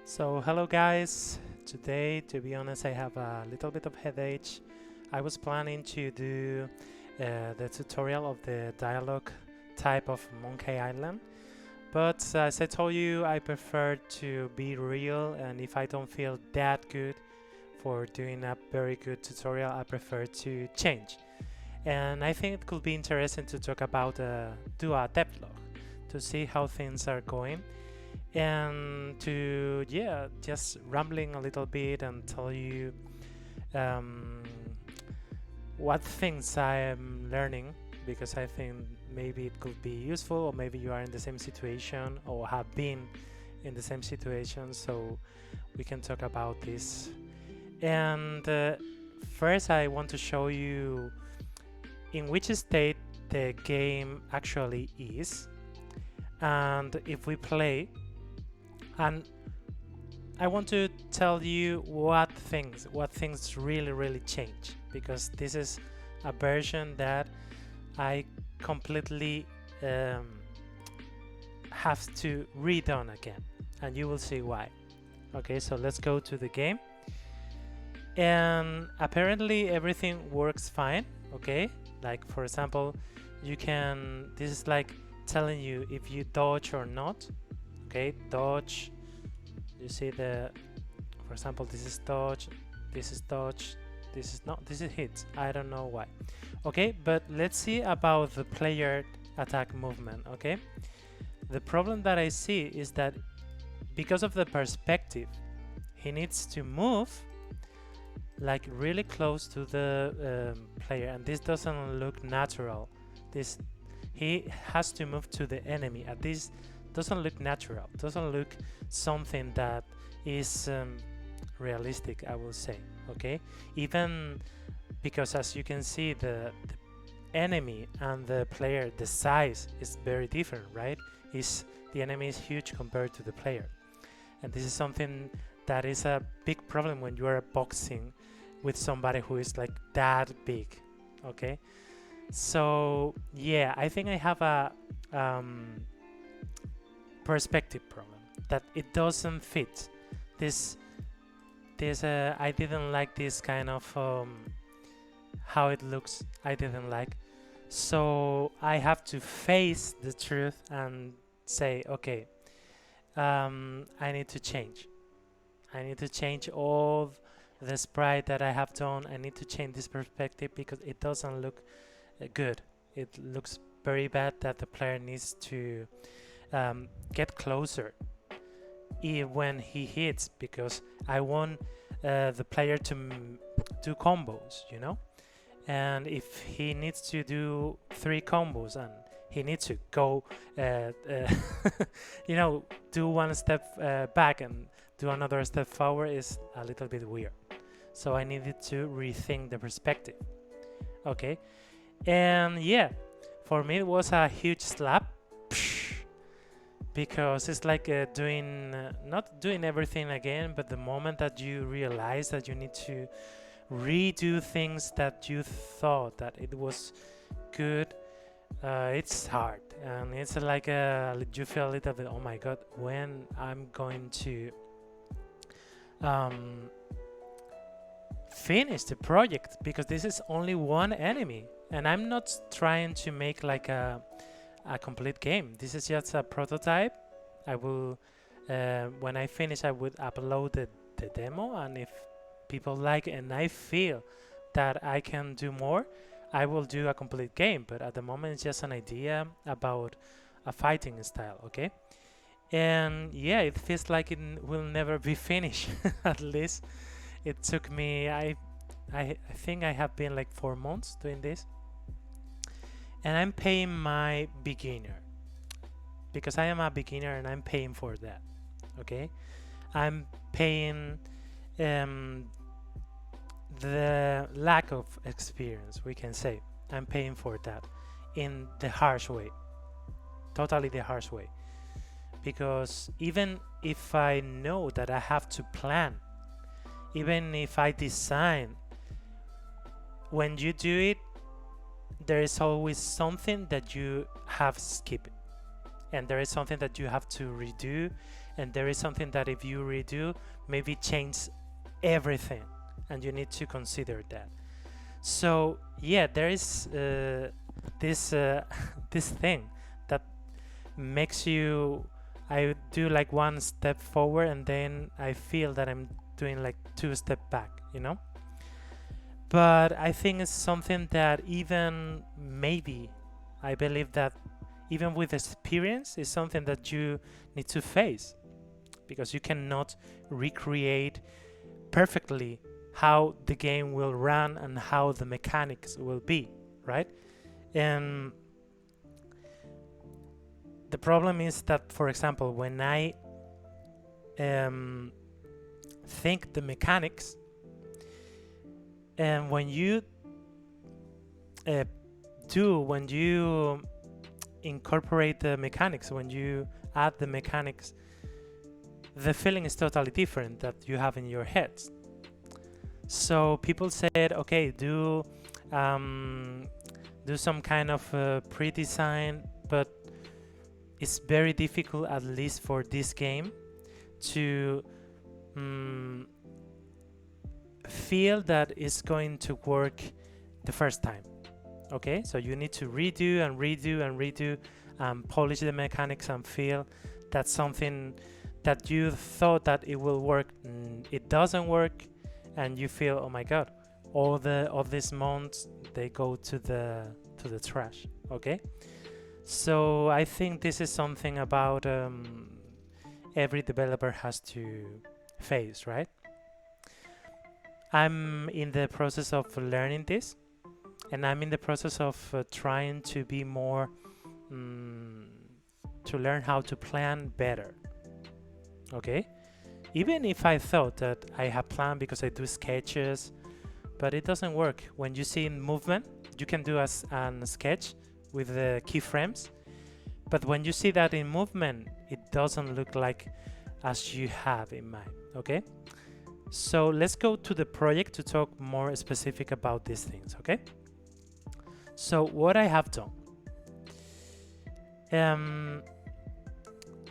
So hello guys, today to be honest I have a little bit of headache. I was planning to do the tutorial of the dialogue type of Monkey Island, but as I told you I prefer to be real, and if I don't feel that good for doing a very good tutorial I prefer to change. And I think it could be interesting to talk about do a devlog to see how things are going, and to just rambling a little bit and tell you um, what things I am learning, because I think maybe it could be useful, or maybe you are in the same situation or have been in the same situation, so we can talk about this. And first I want to show you in which state the game actually is, and if we play, and I want to tell you what things really change, because this is a version that I completely have to redone again, and you will see why. Okay, so let's go to the game, and apparently everything works fine. Okay, like for example, this is like telling you if you dodge or not. Okay, dodge, you see for example, this is dodge, this is dodge, this is not, this is hit. I don't know why. Okay, but let's see about the player attack movement. Okay, the problem that I see is that because of the perspective, he needs to move like really close to the player, and this doesn't look natural. He has to move to the enemy, and this doesn't look natural, doesn't look something that is realistic, I will say. Okay, even because as you can see, the enemy and the player, the size is very different, right? The enemy is huge compared to the player, and this is something that is a big problem when you are boxing with somebody who is like that big. Okay, so yeah, I think I have a perspective problem, that it doesn't fit this I didn't like this kind of how it looks. I didn't like, so I have to face the truth and say, okay, I need to change. I need to change all the sprite that I have done. I need to change this perspective because it doesn't look good. It looks very bad that the player needs to get closer when he hits, because I want the player to do combos, you know, and if he needs to do 3 combos and he needs to go you know, do one step back and do another step forward, is a little bit weird. So I needed to rethink the perspective. Okay, and yeah, for me it was a huge slap, because it's like not doing everything again, but the moment that you realize that you need to redo things that you thought that it was good, it's hard, and it's like you feel a little bit, oh my god, when I'm going to finish the project, because this is only one enemy, and I'm not trying to make like a complete game. This is just a prototype. I will when I finish I would upload the demo, and if people like it and I feel that I can do more, I will do a complete game, but at the moment it's just an idea about a fighting style. Okay, and yeah, it feels like it will never be finished. At least it took me, I think I have been like 4 months doing this, and I'm paying my beginner, because I am a beginner and I'm paying for that. Okay, I'm paying the lack of experience, we can say. I'm paying for that in the harsh way, totally the harsh way, because even if I know that I have to plan, even if I design, when you do it, there is always something that you have skipped, and there is something that you have to redo, and there is something that if you redo, maybe change everything, and you need to consider that. So yeah, there is this this thing that makes you, I do like one step forward and then I feel that I'm doing like two step back, you know. But I think it's something that even maybe, I believe that even with experience is something that you need to face, because you cannot recreate perfectly how the game will run and how the mechanics will be, right? And the problem is that, for example, when I think the mechanics, and when you when you incorporate the mechanics, when you add the mechanics, the feeling is totally different that you have in your head. So people said, okay, do some kind of pre-design, but it's very difficult, at least for this game, to feel that it's going to work the first time. Okay, so you need to redo and redo and redo, polish the mechanics and feel that something that you thought that it will work, it doesn't work, and you feel, oh my god, all these months they go to the trash. Okay, so I think this is something about every developer has to face, right? I'm in the process of learning this, and I'm in the process of trying to be more to learn how to plan better. Okay, even if I thought that I have planned because I do sketches, but it doesn't work. When you see in movement, you can do a sketch with the keyframes, but when you see that in movement, it doesn't look like as you have in mind. Okay, so let's go to the project to talk more specific about these things. Okay, so what I have done,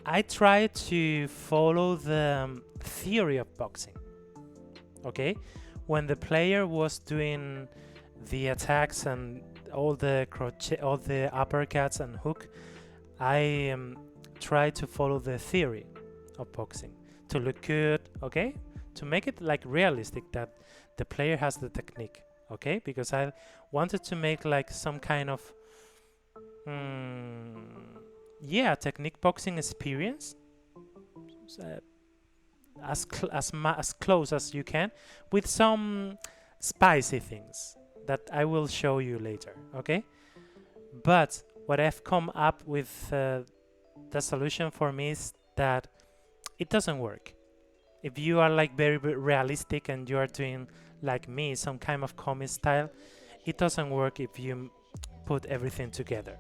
I try to follow the theory of boxing. Okay, when the player was doing the attacks and all the crochet, all the uppercuts and hook, I try to follow the theory of boxing to look good. Okay, to make it like realistic, that the player has the technique. Okay, because I wanted to make like some kind of technique boxing experience, as close as you can, with some spicy things that I will show you later. Okay, but what I've come up with, the solution for me is that it doesn't work. If you are like very realistic and you are doing like me, some kind of comic style, it doesn't work if you put everything together.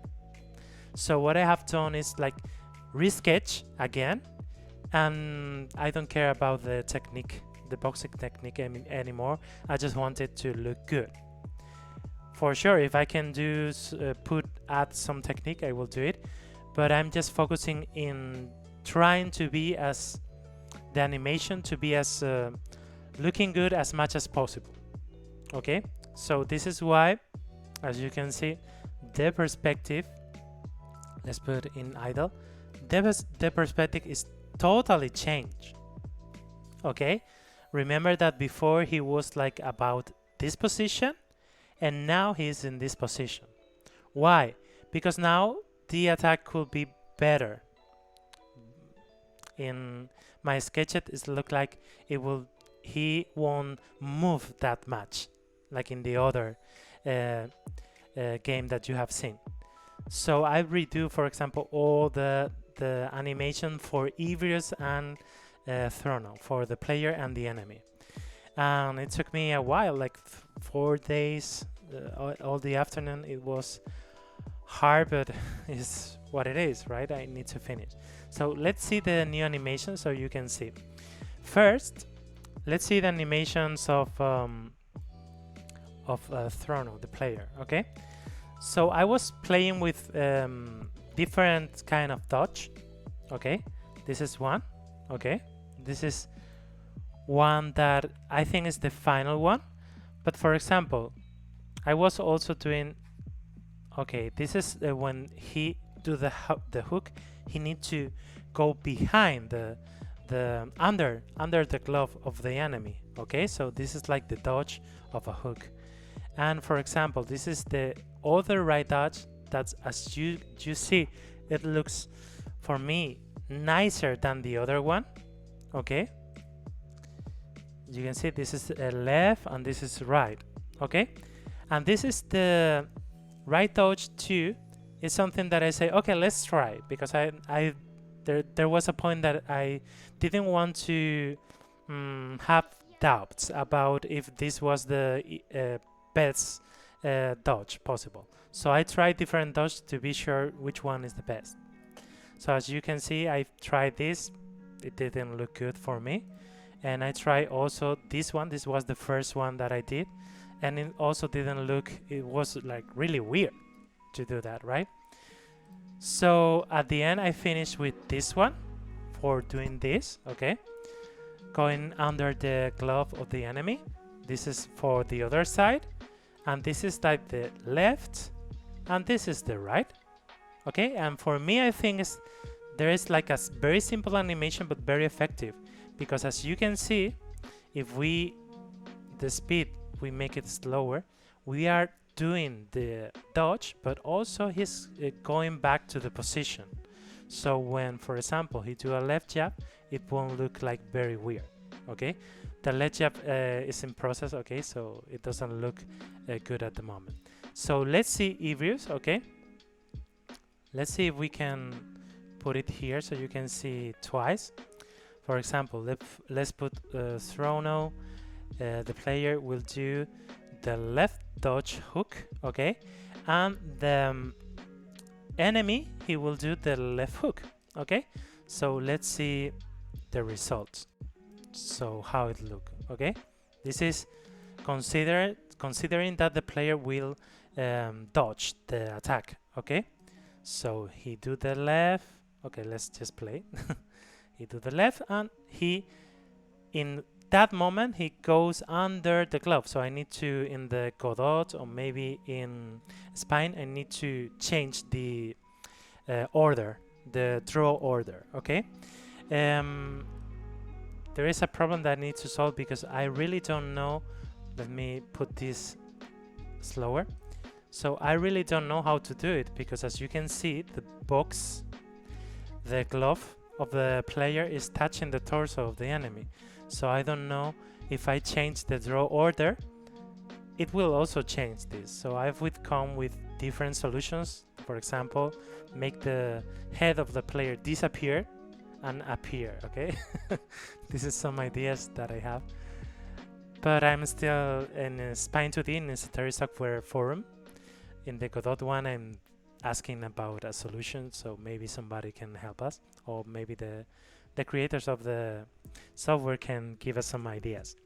So what I have done is like resketch again, and I don't care about the technique, the boxing technique anymore. I just want it to look good. For sure, if I can do add some technique, I will do it, but I'm just focusing in trying to be as the animation to be as looking good as much as possible. Okay, so this is why, as you can see, the perspective, let's put in idle, the perspective is totally changed. Okay, remember that before he was like about this position, and now he's in this position. Why? Because now the attack could be better. In my sketch, it look like he won't move that much, like in the other game that you have seen. So I redo, for example, all the animation for Evius and Throno, for the player and the enemy. And it took me a while, like 4 days, all the afternoon. It was hard, but it's what it is, right? I need to finish. So let's see the new animation so you can see. First, let's see the animations of Throno, the player. Okay, so I was playing with different kind of dodge. Okay, this is one. Okay, this is one that I think is the final one. But for example, I was also doing, okay, this is when he do the hook, he need to go behind the under the glove of the enemy. Okay, so this is like the dodge of a hook. And for example, this is the other right dodge. That's, as you see, it looks for me nicer than the other one. Okay, you can see this is left and this is right. Okay, and this is the right dodge 2 is something that I say, okay, let's try, because there was a point that I didn't want to have doubts about if this was the best dodge possible. So I tried different dodges to be sure which one is the best. So as you can see, I tried this, it didn't look good for me. And I tried also this one, this was the first one that I did, and it also didn't look, it was like really weird to do that, right? So at the end I finished with this one for doing this. Okay, going under the glove of the enemy. This is for the other side, and this is like the left, and this is the right. Okay, and for me I think there is like a very simple animation but very effective, because as you can see, if the speed we make it slower, we are doing the dodge, but also he's going back to the position. So when, for example, he do a left jab, it won't look like very weird. Okay, the left jab is in process. Okay, so it doesn't look good at the moment. So let's see Ibrius. Okay, let's see if we can put it here so you can see twice. For example, let's put Throno. The player will do the left dodge hook, okay, and the enemy, he will do the left hook. Okay, so let's see the results. So how it look. Okay, this is considering that the player will dodge the attack. Okay, so he do the left. Okay, let's just play. He do the left, and he, in that moment, he goes under the glove. So I need to, in the godot or maybe in spine, I need to change the order, the draw order. Okay, there is a problem that I need to solve because I really don't know. Let me put this slower. So I really don't know how to do it, because as you can see, the box, the glove of the player is touching the torso of the enemy. So I don't know if I change the draw order, it will also change this. So I've come with different solutions. For example, make the head of the player disappear and appear. Okay, this is some ideas that I have, but I'm still in Spine 2D in Esoteric Software forum. In the Godot one, I'm asking about a solution, so maybe somebody can help us, or maybe the creators of the software can give us some ideas.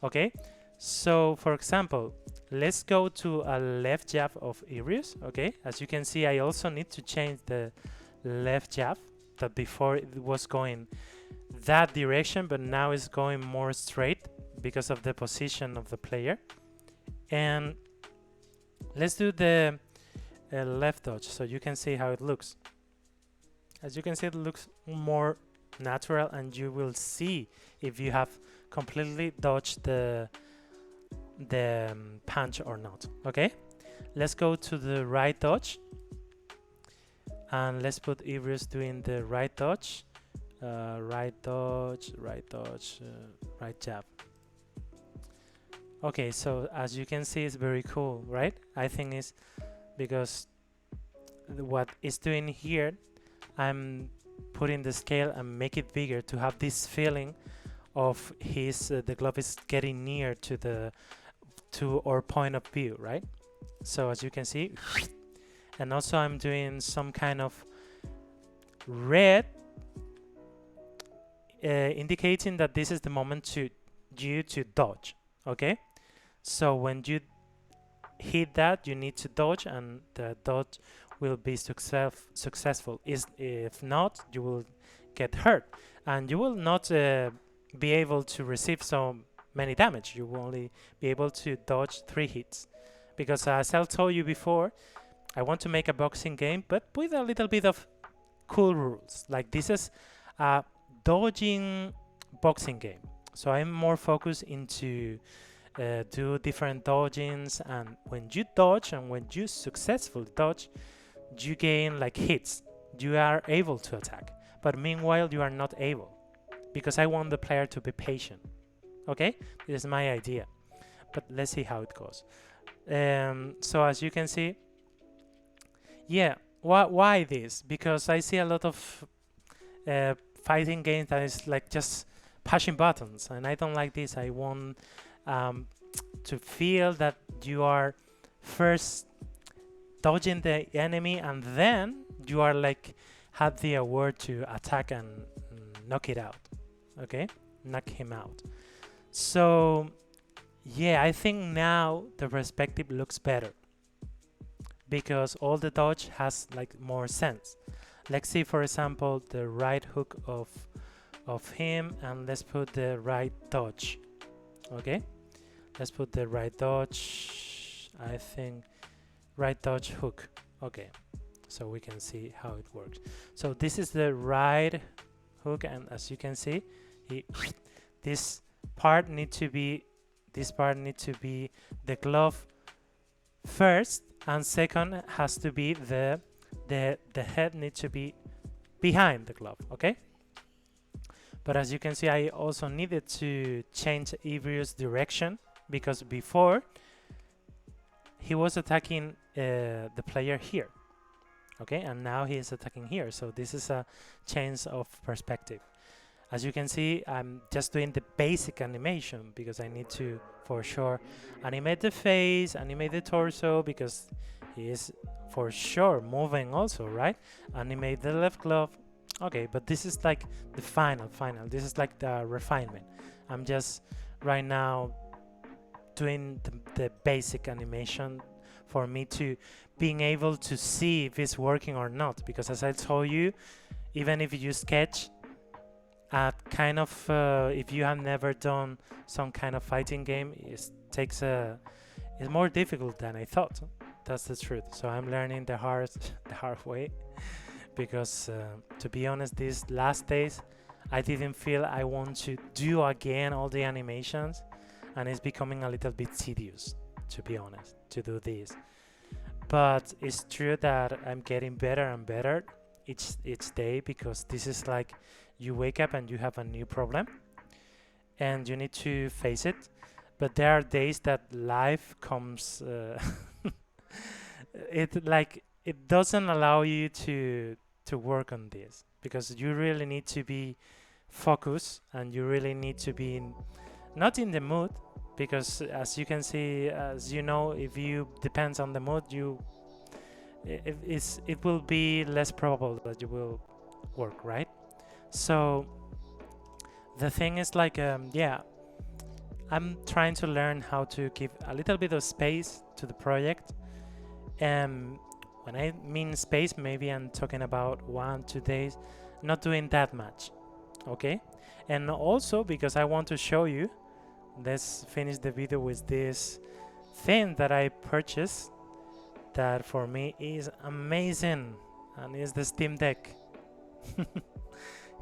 Okay, so for example, let's go to a left jab of Ibrius. Okay, as you can see, I also need to change the left jab, that before it was going that direction, but now it's going more straight because of the position of the player. And let's do the left dodge so you can see how it looks. As you can see, it looks more natural, and you will see if you have completely dodged the punch or not. Okay, let's go to the right dodge, and let's put Ibrius doing the right dodge, right dodge, right jab. Okay, so as you can see, it's very cool, right? I think it's because what it's doing here, I'm putting the scale and make it bigger to have this feeling of his the glove is getting near to our point of view, right? So as you can see, and also I'm doing some kind of red, indicating that this is the moment to dodge. Okay, so when you hit that, you need to dodge, and the dodge will be successful. If not, you will get hurt, and you will not be able to receive so many damage. You will only be able to dodge 3 hits, because as I told you before, I want to make a boxing game, but with a little bit of cool rules. Like, this is a dodging boxing game, so I'm more focused into do different dodgings, and when you dodge and when you successfully dodge, you gain like hits. You are able to attack, but meanwhile you are not able, because I want the player to be patient. Okay, this is my idea, but let's see how it goes. So as you can see, yeah, why this? Because I see a lot of fighting games that is like just pushing buttons, and I don't like this. I want to feel that you are first dodging the enemy, and then you are like have the award to attack and knock it out. Okay, knock him out. So yeah, I think now the perspective looks better, because all the dodge has like more sense. Let's see, for example, the right hook of him, and let's put the right dodge. Okay, let's put the right dodge. I think right dodge hook. Okay, so we can see how it works. So this is the right hook, and as you can see, this part need to be the glove first, and second has to be the head needs to be behind the glove. Okay, but as you can see, I also needed to change Ivrius' direction, because before he was attacking the player here. Okay, and now he is attacking here, so this is a change of perspective. As you can see, I'm just doing the basic animation, because I need to, for sure, animate the face, animate the torso, because he is for sure moving also, right? Animate the left glove. Okay, but this is like the final. This is like the refinement. I'm just right now doing the basic animation for me to being able to see if it's working or not, because as I told you, even if you sketch at kind of if you have never done some kind of fighting game, it's more difficult than I thought. That's the truth. So I'm learning the hard way, because to be honest, these last days I didn't feel I want to do again all the animations, and it's becoming a little bit tedious, to be honest, to do this. But it's true that I'm getting better and better each day, because this is like you wake up and you have a new problem and you need to face it. But there are days that life comes it doesn't allow you to work on this, because you really need to be focused, and you really need to be not in the mood, because as you can see, as you know, if you depends on the mood, it will be less probable that you will work, right? So the thing is like yeah, I'm trying to learn how to give a little bit of space to the project. When I mean space, maybe I'm talking about 1-2 days, not doing that much. Okay, and also because I want to show you, let's finish the video with this thing that I purchased, that for me is amazing, and is the Steam Deck.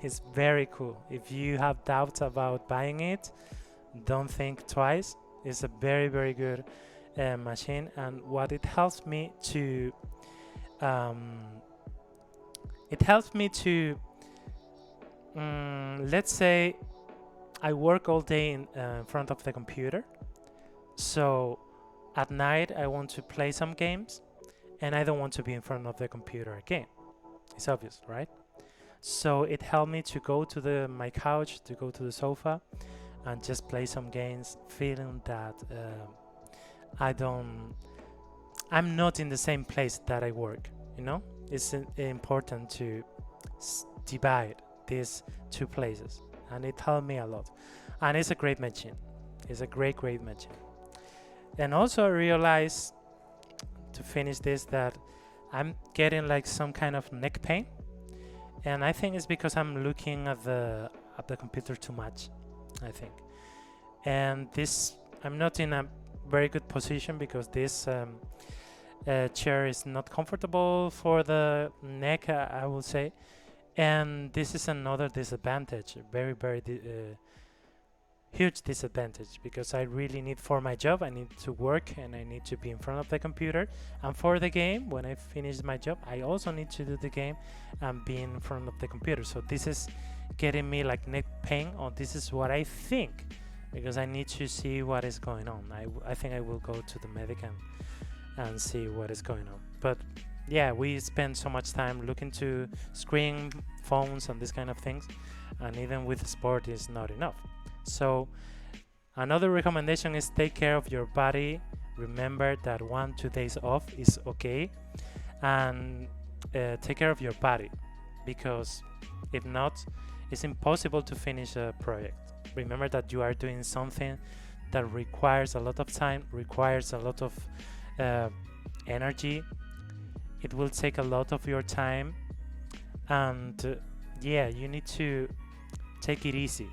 It's very cool. If you have doubts about buying it, don't think twice. It's a very, very good machine, and what it helps me to let's say I work all day in front of the computer, so at night I want to play some games, and I don't want to be in front of the computer again. It's obvious, right? So it helped me to go to my couch, to go to the sofa, and just play some games, feeling that I'm not in the same place that I work. You know, it's important to divide these two places, and it helped me a lot. And it's a great machine. It's a great machine. And also I realized, to finish this, that I'm getting like some kind of neck pain, and I think it's because I'm looking at the computer too much, I think. And this, I'm not in a very good position because this chair is not comfortable for the neck, I will say. And this is another disadvantage, very huge disadvantage, because I really need, for my job, I need to work and I need to be in front of the computer. And for the game, when I finish my job, I also need to do the game and be in front of the computer. So this is getting me like neck pain, or this is what I think, because I need to see what is going on. I think I will go to the medic and see what is going on. But yeah, we spend so much time looking to screen, phones, and this kind of things, and even with sport is not enough. So another recommendation is take care of your body. Remember that 1-2 days off is okay, and take care of your body, because if not, it's impossible to finish a project. Remember that you are doing something that requires a lot of time, requires a lot of energy. It will take a lot of your time, and yeah, you need to take it easy,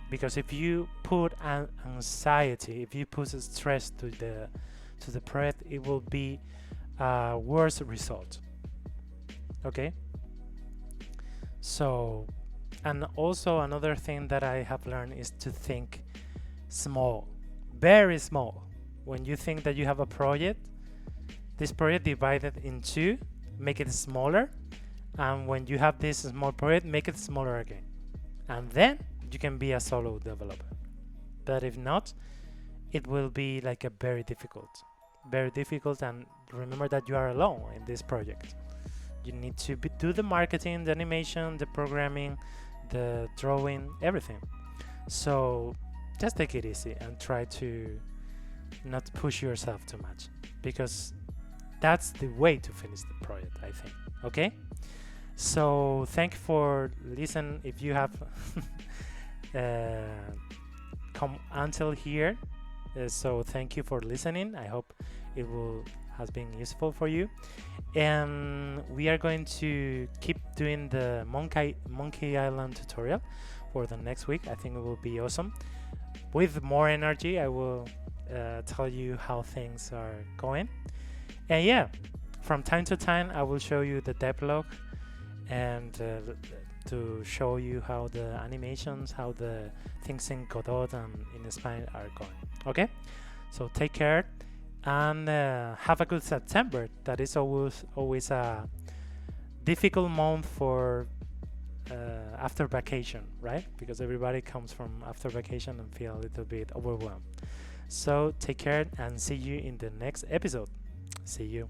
because if you put an anxiety, if you put stress to the project, it will be a worse result. Okay. So, and also another thing that I have learned is to think small, very small. When you think that you have a project, this project divided in two, make it smaller, and when you have this small project, make it smaller again, and then you can be a solo developer. But if not, it will be like a very difficult, and remember that you are alone in this project. You need to do the marketing, the animation, the programming, the drawing, everything. So just take it easy and try to not push yourself too much, because that's the way to finish the project, I think. Okay, so thank you for listening. If you have come until here, so thank you for listening. I hope it has been useful for you, and we are going to keep doing the Monkey Island tutorial for the next week. I think it will be awesome. With more energy, I will tell you how things are going. And yeah, from time to time I will show you the devlog, and to show you how the animations, how the things in Godot and in Spain are going. Okay, so take care, and have a good September. That is always a difficult month for after vacation, right? Because everybody comes from after vacation and feel a little bit overwhelmed. So take care and see you in the next episode. See you.